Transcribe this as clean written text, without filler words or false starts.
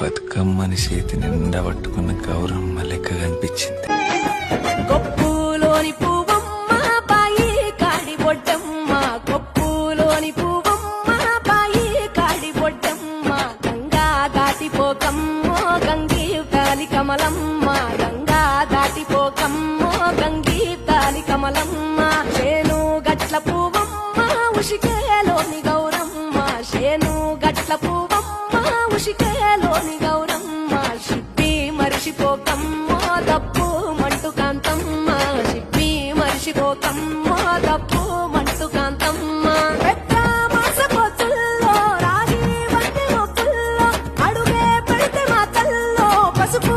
బతుకమ్మని చేతి నిండా పట్టుకున్న గౌరమ్మ లెక్క కనిపించింది. కొప్పులోని పువ్వమ్మ బాయి కాడి బొడ్డమ్మ, కొప్పులోని పువ్వమ్మ బాయి కాడి బొడ్డమ్మ, గంగా దాటిపోకమ్మో గంగి తాలి కమలమ్మ, గంగా దాటిపోకమ్మో గంగి తాలి కమలమ్మ, చేను గట్ల పువ్వమ్మ ఉషికేలోని గౌరమ్మ, చేను గట్ల పువ్వమ్మ ఉషికేలోని గౌరమ్మ, షిప్పి మరిషిపోకమ్మో దప్పు మంటు కాంతమ్మ, షిప్పి మరిషిపోకమ్మో దప్పు మంటు కాంతమ్మ, పెద్ద మాసపోతుల్లో రాగి వంటి మొక్కుల్లో అడుగే పెడితే మా తల్లో పసుపు